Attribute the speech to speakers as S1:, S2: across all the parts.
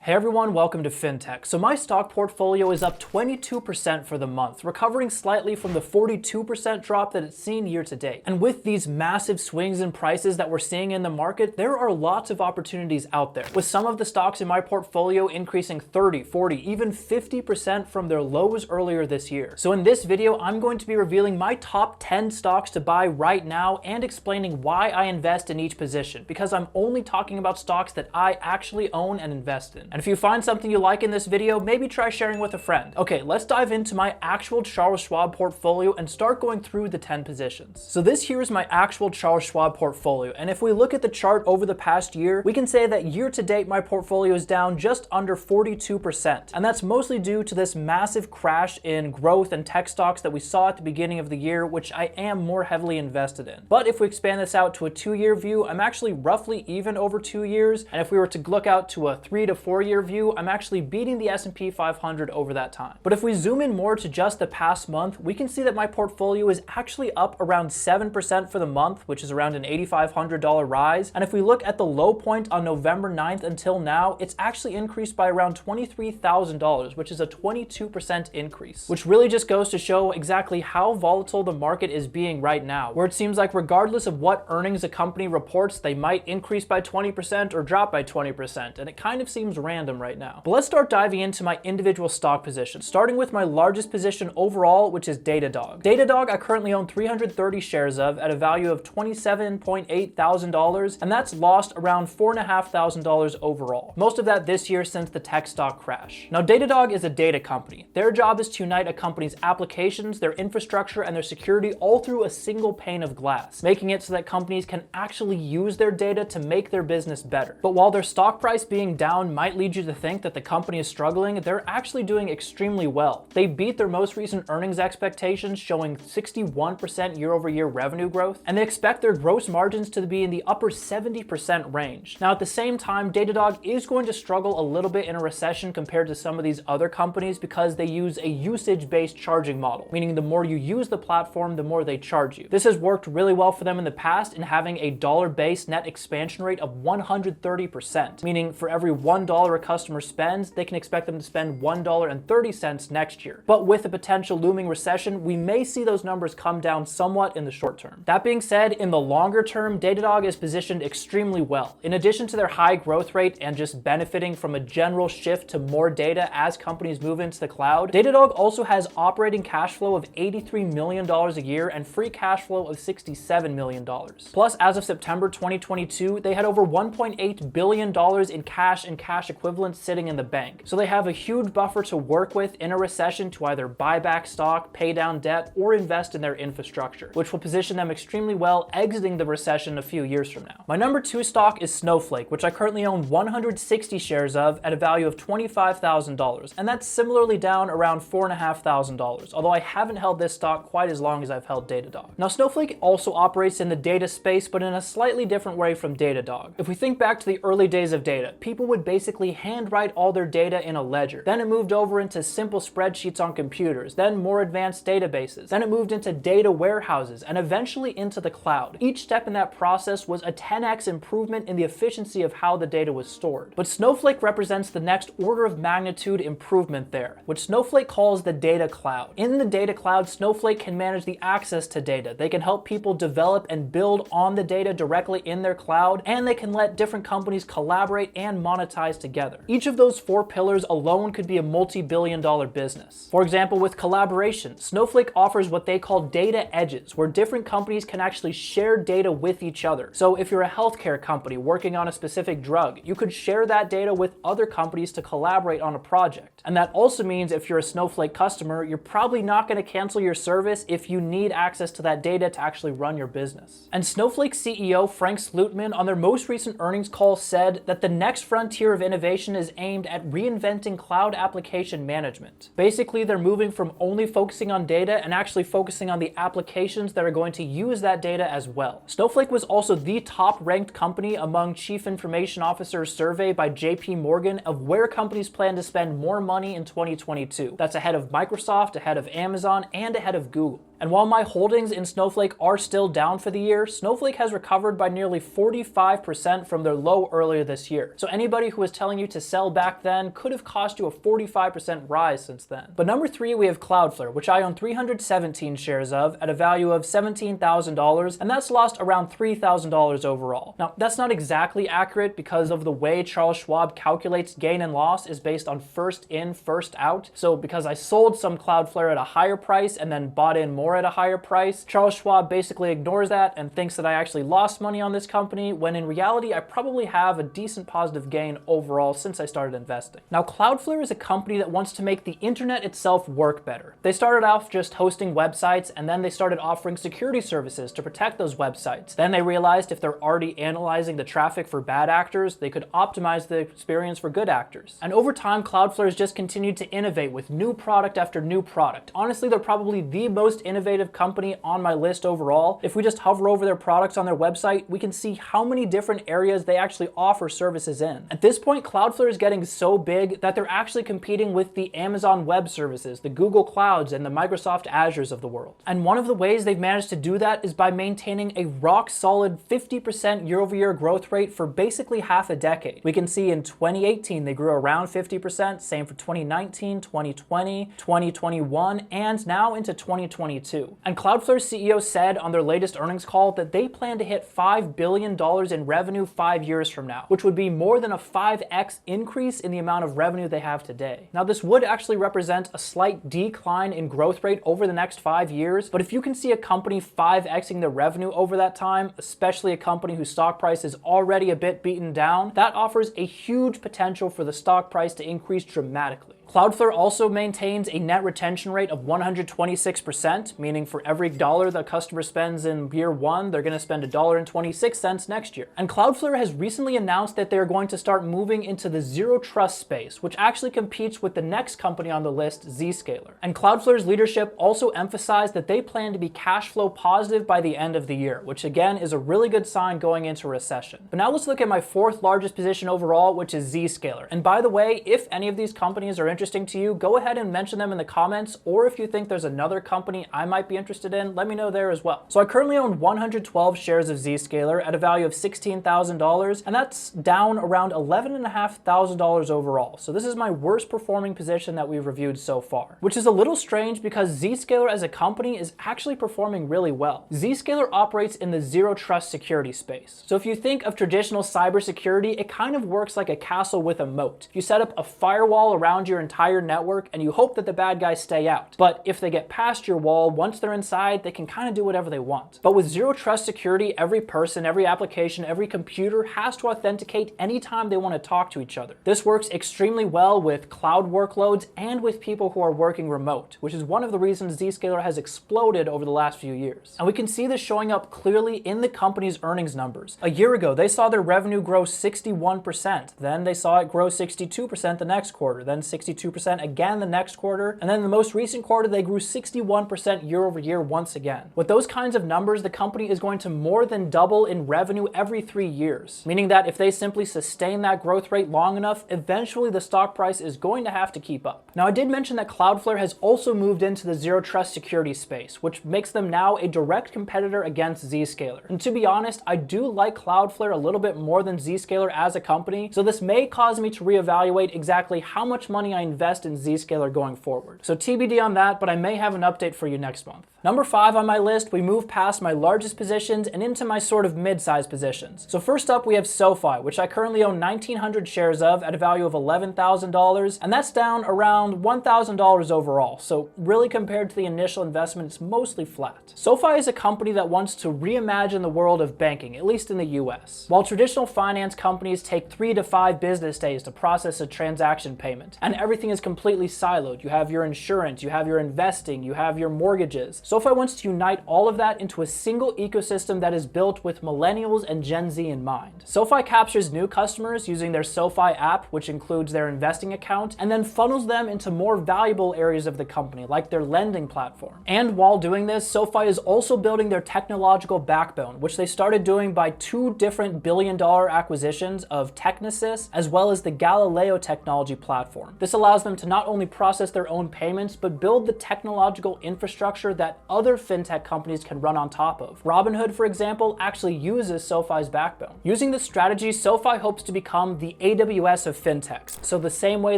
S1: Hey everyone, welcome to FinTech. So my stock portfolio is up 22% for the month, recovering slightly from the 42% drop that it's seen year to date. And with these massive swings in prices that we're seeing in the market, there are lots of opportunities out there, with some of the stocks in my portfolio increasing 30, 40, even 50% from their lows earlier this year. So in this video, I'm going to be revealing my top 10 stocks to buy right now and explaining why I invest in each position, because I'm only talking about stocks that I actually own and invest in. And if you find something you like in this video, maybe try sharing with a friend. Okay, let's dive into my actual Charles Schwab portfolio and start going through the 10 positions. So this here is my actual Charles Schwab portfolio, and if we look at the chart over the past year, we can say that year to date my portfolio is down just under 42%. And that's mostly due to this massive crash in growth and tech stocks that we saw at the beginning of the year, which I am more heavily invested in. But if we expand this out to a 2-year view, I'm actually roughly even over 2 years, and if we were to look out to a 3 to 4 year view, I'm actually beating the S&P 500 over that time. But if we zoom in more to just the past month, we can see that my portfolio is actually up around 7% for the month, which is around an $8,500 rise. And if we look at the low point on November 9th until now, it's actually increased by around $23,000, which is a 22% increase, which really just goes to show exactly how volatile the market is being right now, where it seems like regardless of what earnings a company reports, they might increase by 20% or drop by 20%, and it kind of seems random right now. But let's start diving into my individual stock positions, starting with my largest position overall, which is Datadog. Datadog I currently own 330 shares of at a value of $27.8 thousand, and that's lost around $4,500 overall. Most of that this year since the tech stock crash. Now Datadog is a data company. Their job is to unite a company's applications, their infrastructure, and their security all through a single pane of glass, making it so that companies can actually use their data to make their business better. But while their stock price being down might lead you to think that the company is struggling, they're actually doing extremely well. They beat their most recent earnings expectations, showing 61% year-over-year revenue growth, and they expect their gross margins to be in the upper 70% range. Now at the same time, Datadog is going to struggle a little bit in a recession compared to some of these other companies because they use a usage-based charging model, meaning the more you use the platform, the more they charge you. This has worked really well for them in the past in having a dollar-based net expansion rate of 130%, meaning for every $1 a customer spends, they can expect them to spend $1.30 next year. But with a potential looming recession, we may see those numbers come down somewhat in the short term. That being said, in the longer term, Datadog is positioned extremely well. In addition to their high growth rate and just benefiting from a general shift to more data as companies move into the cloud, Datadog also has operating cash flow of $83 million a year and free cash flow of $67 million. Plus, as of September 2022, they had over $1.8 billion in cash and cash equivalents sitting in the bank. So they have a huge buffer to work with in a recession to either buy back stock, pay down debt, or invest in their infrastructure, which will position them extremely well exiting the recession a few years from now. My number 2 stock is Snowflake, which I currently own 160 shares of at a value of $25,000, and that's similarly down around $4,500, although I haven't held this stock quite as long as I've held Datadog. Now Snowflake also operates in the data space, but in a slightly different way from Datadog. If we think back to the early days of data, people would basically handwrite all their data in a ledger. Then it moved over into simple spreadsheets on computers, then more advanced databases. Then it moved into data warehouses, and eventually into the cloud. Each step in that process was a 10x improvement in the efficiency of how the data was stored. But Snowflake represents the next order of magnitude improvement there, which Snowflake calls the data cloud. In the data cloud, Snowflake can manage the access to data. They can help people develop and build on the data directly in their cloud, and they can let different companies collaborate and monetize together. Each of those 4 pillars alone could be a multi-billion-dollar business. For example, with collaboration, Snowflake offers what they call data edges, where different companies can actually share data with each other. So if you're a healthcare company working on a specific drug, you could share that data with other companies to collaborate on a project. And that also means if you're a Snowflake customer, you're probably not going to cancel your service if you need access to that data to actually run your business. And Snowflake CEO Frank Slootman on their most recent earnings call said that the next frontier of innovation is aimed at reinventing cloud application management. Basically, they're moving from only focusing on data and actually focusing on the applications that are going to use that data as well. Snowflake was also the top ranked company among chief information officers survey by JP Morgan of where companies plan to spend more money in 2022. That's ahead of Microsoft, ahead of Amazon, and ahead of Google. And while my holdings in Snowflake are still down for the year, Snowflake has recovered by nearly 45% from their low earlier this year. So anybody who was telling you to sell back then could have cost you a 45% rise since then. But number 3, we have Cloudflare, which I own 317 shares of at a value of $17,000, and that's lost around $3,000 overall. Now, that's not exactly accurate because of the way Charles Schwab calculates gain and loss is based on first in, first out. So because I sold some Cloudflare at a higher price and then bought in more at a higher price, Charles Schwab basically ignores that and thinks that I actually lost money on this company, when in reality I probably have a decent positive gain overall since I started investing. Now, Cloudflare is a company that wants to make the internet itself work better. They started off just hosting websites, and then they started offering security services to protect those websites. Then they realized if they're already analyzing the traffic for bad actors, they could optimize the experience for good actors. And over time, Cloudflare has just continued to innovate with new product after new product. Honestly, they're probably the most innovative company on my list overall. If we just hover over their products on their website, we can see how many different areas they actually offer services in. At this point, Cloudflare is getting so big that they're actually competing with the Amazon Web Services, the Google Clouds, and the Microsoft Azures of the world. And one of the ways they've managed to do that is by maintaining a rock-solid 50% year-over-year growth rate for basically half a decade. We can see in 2018 they grew around 50%, same for 2019, 2020, 2021, and now into 2022. And Cloudflare's CEO said on their latest earnings call that they plan to hit $5 billion in revenue 5 years from now, which would be more than a 5x increase in the amount of revenue they have today. Now, this would actually represent a slight decline in growth rate over the next 5 years, but if you can see a company 5xing their revenue over that time, especially a company whose stock price is already a bit beaten down, that offers a huge potential for the stock price to increase dramatically. Cloudflare also maintains a net retention rate of 126%, meaning for every dollar the customer spends in year 1, they're going to spend $1.26 next year. And Cloudflare has recently announced that they're going to start moving into the zero trust space, which actually competes with the next company on the list, ZScaler. And Cloudflare's leadership also emphasized that they plan to be cash flow positive by the end of the year, which again is a really good sign going into a recession. But now let's look at my 4th largest position overall, which is ZScaler. And by the way, if any of these companies are interesting to you, go ahead and mention them in the comments, or if you think there's another company I might be interested in, let me know there as well. So I currently own 112 shares of ZScaler at a value of $16,000, and that's down around $11,500 overall. So this is my worst performing position that we've reviewed so far, which is a little strange because Zscaler as a company is actually performing really well. Zscaler operates in the zero trust security space. So if you think of traditional cybersecurity, it kind of works like a castle with a moat. You set up a firewall around your entire network and you hope that the bad guys stay out. But if they get past your wall, once they're inside, they can kind of do whatever they want. But with zero trust security, every person, every application, every computer has to authenticate anytime they want to talk to each other. This works extremely well with cloud workloads and with people who are working remote, which is one of the reasons Zscaler has exploded over the last few years. And we can see this showing up clearly in the company's earnings numbers. A year ago, they saw their revenue grow 61%. Then they saw it grow 62% the next quarter, then 62% again the next quarter, and then the most recent quarter they grew 61% year over year once again. With those kinds of numbers, the company is going to more than double in revenue every 3 years, meaning that if they simply sustain that growth rate long enough, eventually the stock price is going to have to keep up. Now, I did mention that Cloudflare has also moved into the zero trust security space, which makes them now a direct competitor against Zscaler. And to be honest, I do like Cloudflare a little bit more than Zscaler as a company, so this may cause me to reevaluate exactly how much money I invest in Zscaler going forward. So TBD on that, but I may have an update for you next month. Number 5 on my list, we move past my largest positions and into my sort of mid-sized positions. So first up, we have SoFi, which I currently own 1,900 shares of at a value of $11,000, and that's down around $1,000 overall. So really compared to the initial investment, it's mostly flat. SoFi is a company that wants to reimagine the world of banking, at least in the US. While traditional finance companies take 3 to 5 business days to process a transaction payment, and everything is completely siloed. You have your insurance, you have your investing, you have your mortgages. SoFi wants to unite all of that into a single ecosystem that is built with millennials and Gen Z in mind. SoFi captures new customers using their SoFi app, which includes their investing account, and then funnels them into more valuable areas of the company, like their lending platform. And while doing this, SoFi is also building their technological backbone, which they started doing by 2 different billion-dollar acquisitions of Technisys, as well as the Galileo technology platform. This allows them to not only process their own payments, but build the technological infrastructure that other fintech companies can run on top of. Robinhood, for example, actually uses SoFi's backbone. Using this strategy, SoFi hopes to become the AWS of fintechs. So the same way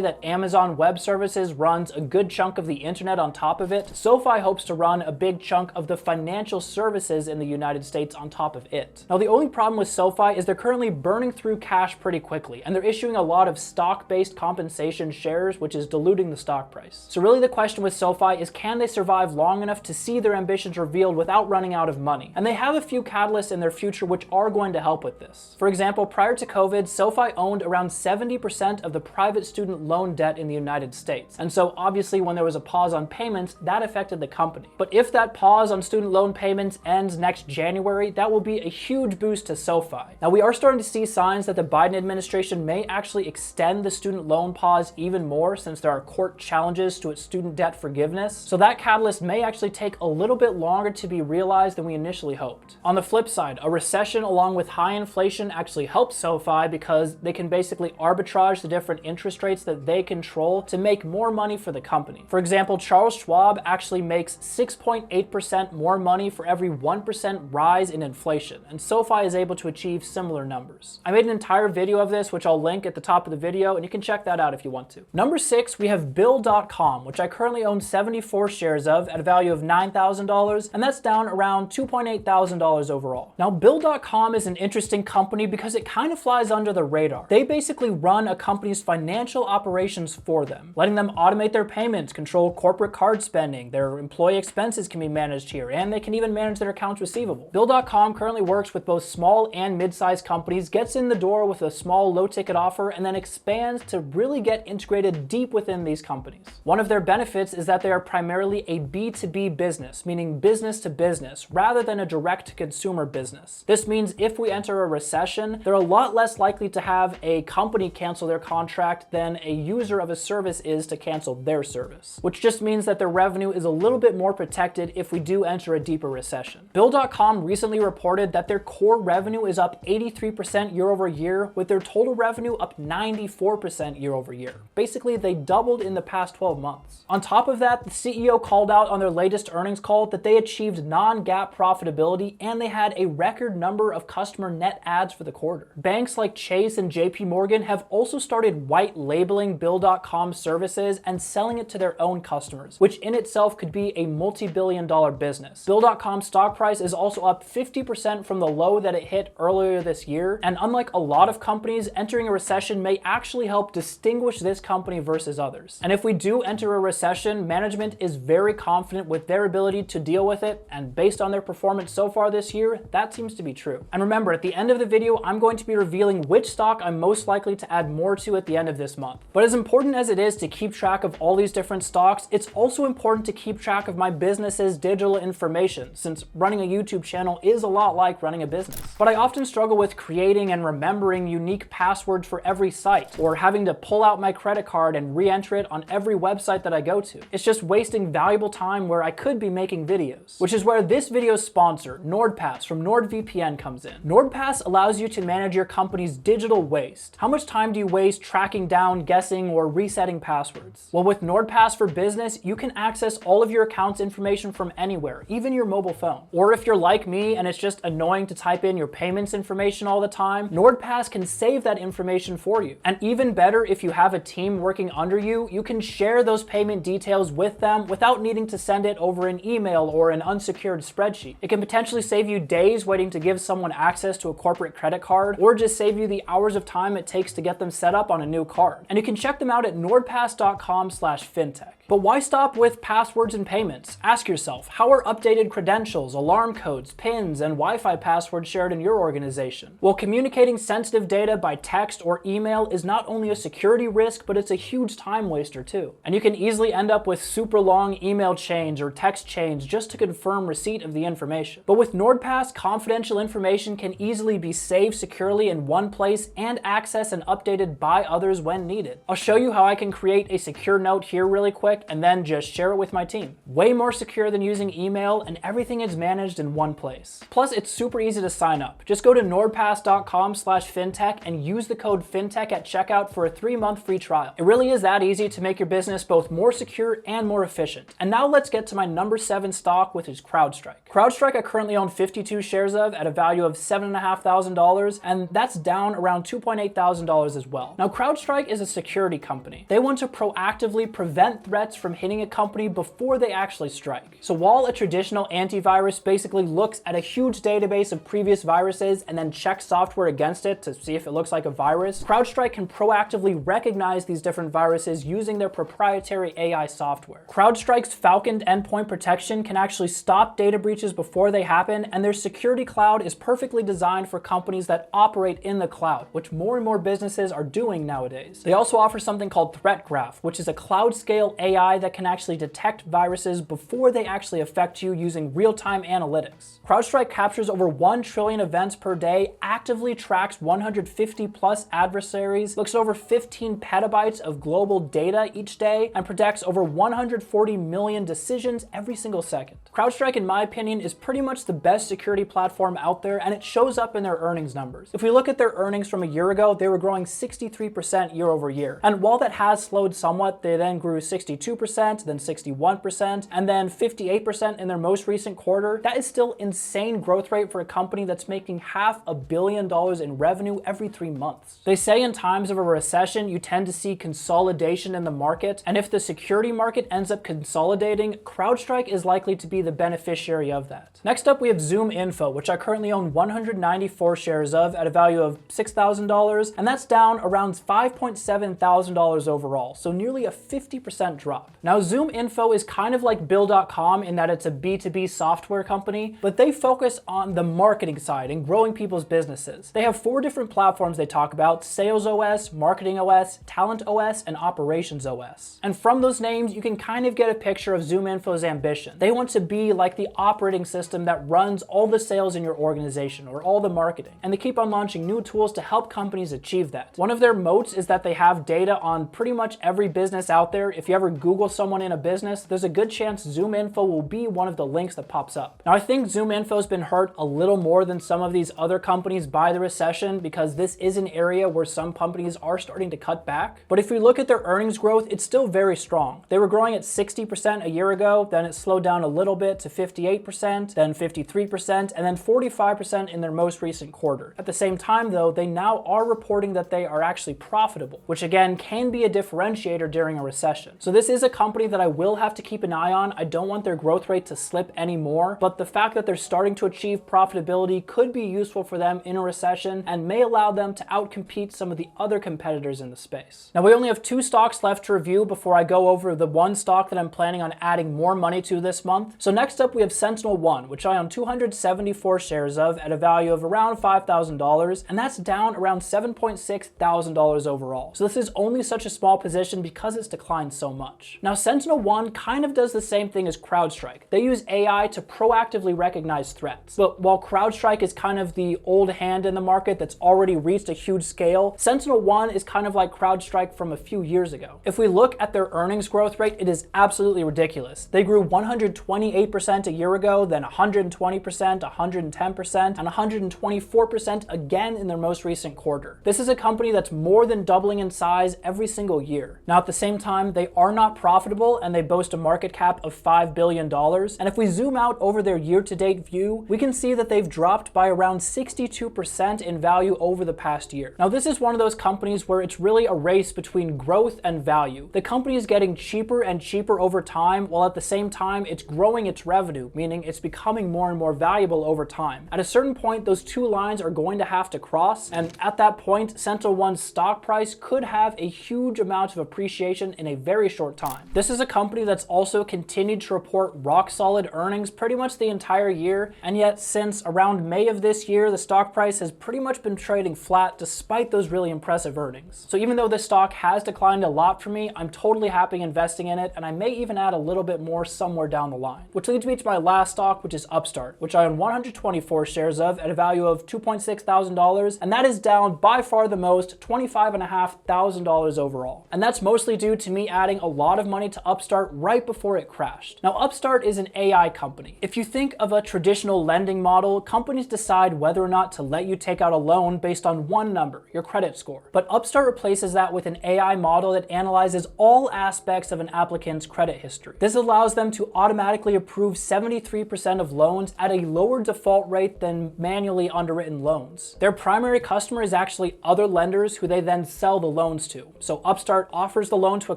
S1: that Amazon Web Services runs a good chunk of the internet on top of it, SoFi hopes to run a big chunk of the financial services in the United States on top of it. Now, the only problem with SoFi is they're currently burning through cash pretty quickly, and they're issuing a lot of stock-based compensation shares, which is diluting the stock price. So really the question with SoFi is, can they survive long enough to see their ambitions revealed without running out of money? And they have a few catalysts in their future which are going to help with this. For example, prior to COVID, SoFi owned around 70% of the private student loan debt in the United States. And so obviously when there was a pause on payments, that affected the company. But if that pause on student loan payments ends next January, that will be a huge boost to SoFi. Now, we are starting to see signs that the Biden administration may actually extend the student loan pause even more, since there are court challenges to its student debt forgiveness. So that catalyst may actually take a little bit longer to be realized than we initially hoped. On the flip side, a recession along with high inflation actually helps SoFi because they can basically arbitrage the different interest rates that they control to make more money for the company. For example, Charles Schwab actually makes 6.8% more money for every 1% rise in inflation, and SoFi is able to achieve similar numbers. I made an entire video of this, which I'll link at the top of the video, and you can check that out if you want to. Number 6, we have Bill.com, which I currently own 74 shares of at a value of $9,000, and that's down around $2,800 overall. Now, Bill.com is an interesting company because it kind of flies under the radar. They basically run a company's financial operations for them, letting them automate their payments, control corporate card spending, their employee expenses can be managed here, and they can even manage their accounts receivable. Bill.com currently works with both small and mid-sized companies, gets in the door with a small low-ticket offer, and then expands to really get integrated deep within these companies. One of their benefits is that they are primarily a B2B business, meaning business to business, rather than a direct-to-consumer business. This means if we enter a recession, they're a lot less likely to have a company cancel their contract than a user of a service is to cancel their service, which just means that their revenue is a little bit more protected if we do enter a deeper recession. Bill.com recently reported that their core revenue is up 83% year over year, with their total revenue up 94% year over year. Basically, they doubled in the past 12 months. On top of that, the CEO called out on their latest earnings call that they achieved non-GAAP profitability and they had a record number of customer net adds for the quarter. Banks like Chase and JP Morgan have also started white labeling Bill.com services and selling it to their own customers, which in itself could be a multi-billion-dollar business. Bill.com's stock price is also up 50% from the low that it hit earlier this year, and unlike a lot of companies, entering a recession may actually help distinguish this company versus others. And if we do enter a recession, management is very confident with their ability to deal with it, and based on their performance so far this year, that seems to be true. And remember, at the end of the video, I'm going to be revealing which stock I'm most likely to add more to at the end of this month. But as important as it is to keep track of all these different stocks, it's also important to keep track of my business's digital information, since running a YouTube channel is a lot like running a business. But I often struggle with creating and remembering unique passwords for every site, or having to pull out my credit card and re-enter it on every website that I go to. It's just wasting valuable time where I could be making videos, which is where this video's sponsor, NordPass from NordVPN, comes in. NordPass allows you to manage your company's digital waste. How much time do you waste tracking down, guessing, or resetting passwords? Well, with NordPass for Business, you can access all of your account's information from anywhere, even your mobile phone. Or if you're like me and it's just annoying to type in your payments information all the time, NordPass can save that information for you. And even better, if you have a team working under you, you can share those payment details with them without needing to send it over an email or an unsecured spreadsheet. It can potentially save you days waiting to give someone access to a corporate credit card, or just save you the hours of time it takes to get them set up on a new card. And you can check them out at nordpass.com/fintech. But why stop with passwords and payments? Ask yourself, how are updated credentials, alarm codes, PINs, and Wi-Fi passwords shared in your organization? Well, communicating sensitive data by text or email is not only a security risk, but it's a huge time waster too. And you can easily end up with super long email chains or text chains just to confirm receipt of the information. But with NordPass, confidential information can easily be saved securely in one place and accessed and updated by others when needed. I'll show you how I can create a secure note here really quick and then just share it with my team. Way more secure than using email, and everything is managed in one place. Plus, it's super easy to sign up. Just go to nordpass.com/fintech and use the code FINTECH at checkout for a 3-month free trial. It really is that easy to make your business both more secure and more efficient. And now let's get to my number 7 stock, which is Crowdstrike. Crowdstrike I currently own 52 shares of at a value of $7,500, and that's down around $2,800 as well. Now Crowdstrike is a security company. They want to proactively prevent threats from hitting a company before they actually strike. So while a traditional antivirus basically looks at a huge database of previous viruses and then checks software against it to see if it looks like a virus, Crowdstrike can proactively recognize these different viruses using their proprietary AI software. Crowdstrike's Falcon endpoint protection can actually stop data breaches before they happen, and their security cloud is perfectly designed for companies that operate in the cloud, which more and more businesses are doing nowadays. They also offer something called Threat Graph, which is a cloud scale AI that can actually detect viruses before they actually affect you using real-time analytics. Crowdstrike captures over 1 trillion events per day, actively tracks 150 plus adversaries, looks at over 15 petabytes of global data each day, and protects over 140 million decisions every single second. Crowdstrike, in my opinion, is pretty much the best security platform out there, and it shows up in their earnings numbers. If we look at their earnings from a year ago, they were growing 63% year over year. And while that has slowed somewhat, they then grew 62%, then 61%, and then 58% in their most recent quarter. That is still insane growth rate for a company that's making $500 million in revenue every 3 months. They say in times of a recession, you tend to see consolidation in the market, and if the security market ends up consolidating, Crowdstrike is likely to be the beneficiary of that. Next up, we have ZoomInfo, which I currently own 194 shares of at a value of $6,000, and that's down around $5,700 overall, so nearly a 50% drop. Now, ZoomInfo is kind of like Bill.com in that it's a B2B software company, but they focus on the marketing side and growing people's businesses. They have 4 different platforms they talk about: Sales OS, Marketing OS, Talent OS, and Operations OS. And from those names, you can kind of get a picture of ZoomInfo's ambition. They want to be like the operating system that runs all the sales in your organization or all the marketing. And they keep on launching new tools to help companies achieve that. One of their moats is that they have data on pretty much every business out there. If you ever Google someone in a business, there's a good chance ZoomInfo will be one of the links that pops up. Now, I think ZoomInfo's been hurt a little more than some of these other companies by the recession because this is an area where some companies are starting to cut back. But if we look at their earnings growth, it's still very strong. They were growing at 60% a year ago, then it slowed down a little bit to 58%, then 53%, and then 45% in their most recent quarter. At the same time though, they now are reporting that they are actually profitable, which again can be a differentiator during a recession. So this is a company that I will have to keep an eye on. I don't want their growth rate to slip anymore, but the fact that they're starting to achieve profitability could be useful for them in a recession and may allow them to outcompete some of the other competitors in the space. Now, we only have 2 stocks left to review before I go over the 1 stock that I'm planning on adding more money to this month. So next up, we have Sentinel One, which I own 274 shares of at a value of around $5,000, and that's down around $7,600 overall. So this is only such a small position because it's declined so much. Now, Sentinel One kind of does the same thing as Crowdstrike. They use AI to proactively recognize threats. But while Crowdstrike is kind of the old hand in the market that's already reached a huge scale, Sentinel One is kind of like Crowdstrike from a few years ago. If we look at their earnings growth rate, it is absolutely ridiculous. They grew 128% a year ago, then 120%, 110%, and 124% again in their most recent quarter. This is a company that's more than doubling in size every single year. Now, at the same time, they are not profitable and they boast a market cap of $5 billion. And if we zoom out over their year-to-date view, we can see that they've dropped by around 62% in value over the past year. Now, this is one of those companies where it's really a race between growth and value. The company is getting cheaper and cheaper over time, while at the same time, it's growing its revenue, meaning it's becoming more and more valuable over time. At a certain point, those 2 lines are going to have to cross, and at that point, Sentinel One's stock price could have a huge amount of appreciation in a very short time. This is a company that's also continued to report rock-solid earnings pretty much the entire year, and yet since around May of this year, the stock price has pretty much been trading flat despite those really impressive earnings. So even though this stock has declined a lot for me, I'm totally happy investing in it, and I may even add a little bit more somewhere down the line. Which which leads me to my last stock, which is Upstart, which I own 124 shares of at a value of $2.6 thousand, and that is down by far the most, $25,500 overall. And that's mostly due to me adding a lot of money to Upstart right before it crashed. Now, Upstart is an AI company. If you think of a traditional lending model, companies decide whether or not to let you take out a loan based on one number, your credit score. But Upstart replaces that with an AI model that analyzes all aspects of an applicant's credit history. This allows them to automatically approve 73% of loans at a lower default rate than manually underwritten loans. Their primary customer is actually other lenders who they then sell the loans to. So Upstart offers the loan to a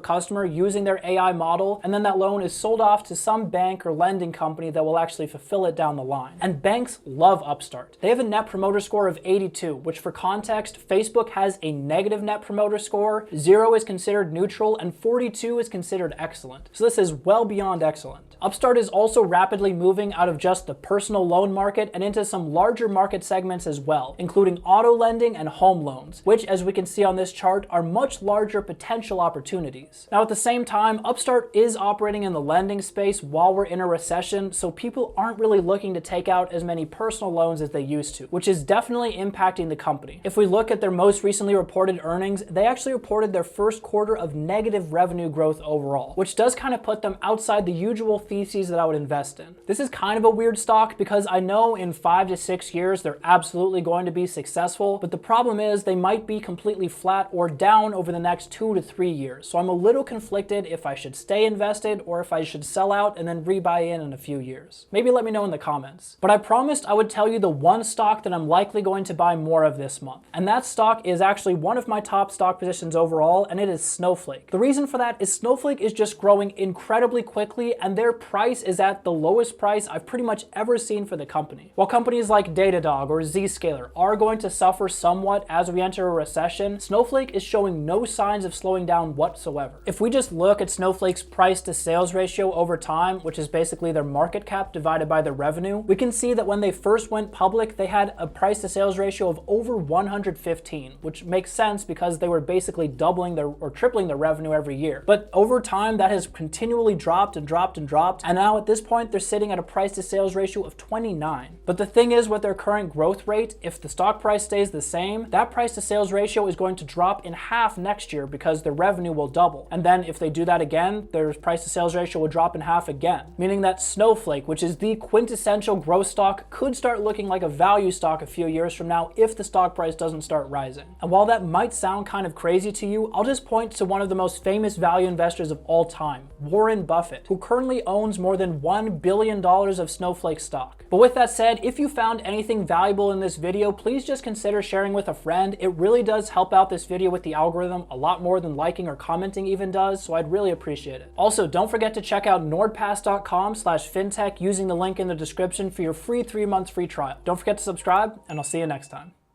S1: customer using their AI model, and then that loan is sold off to some bank or lending company that will actually fulfill it down the line. And banks love Upstart. They have a net promoter score of 82, which for context, Facebook has a negative net promoter score, 0 is considered neutral, and 42 is considered excellent. So this is well beyond excellent. Upstart is also rapidly moving out of just the personal loan market and into some larger market segments as well, including auto lending and home loans, which, as we can see on this chart, are much larger potential opportunities. Now, at the same time, Upstart is operating in the lending space while we're in a recession, so people aren't really looking to take out as many personal loans as they used to, which is definitely impacting the company. If we look at their most recently reported earnings, they actually reported their first quarter of negative revenue growth overall, which does kind of put them outside the usual theses that I would invest in. This is kind of a weird stock because I know in 5 to 6 years they're absolutely going to be successful, but the problem is they might be completely flat or down over the next 2 to 3 years. So I'm a little conflicted if I should stay invested or if I should sell out and then rebuy in a few years. Maybe let me know in the comments. But I promised I would tell you the one stock that I'm likely going to buy more of this month. And that stock is actually one of my top stock positions overall, and it is Snowflake. The reason for that is Snowflake is just growing incredibly quickly, and their price is at the lowest price I've pretty much ever seen for the company. While companies like Datadog or ZScaler are going to suffer somewhat as we enter a recession, Snowflake is showing no signs of slowing down whatsoever. If we just look at Snowflake's price to sales ratio over time, which is basically their market cap divided by their revenue, we can see that when they first went public, they had a price to sales ratio of over 115, which makes sense because they were basically doubling their or tripling their revenue every year. But over time, that has continually dropped and dropped and dropped, and now at this point, they're sitting at a price to sales ratio of 29. But the thing is, with their current growth rate, if the stock price stays the same, that price to sales ratio is going to drop in half next year because their revenue will double. And then if they do that again, their price to sales ratio will drop in half again, meaning that Snowflake, which is the quintessential growth stock, could start looking like a value stock a few years from now if the stock price doesn't start rising. And while that might sound kind of crazy to you, I'll just point to one of the most famous value investors of all time, Warren Buffett, who currently owns more than $1 billion of Snowflake stock. But with that said, if you found anything valuable in this video, please just consider sharing with a friend. It really does help out this video with the algorithm a lot more than liking or commenting even does, so I'd really appreciate it. Also, don't forget to check out nordpass.com/fintech using the link in the description for your free 3 months free trial. Don't forget to subscribe, and I'll see you next time.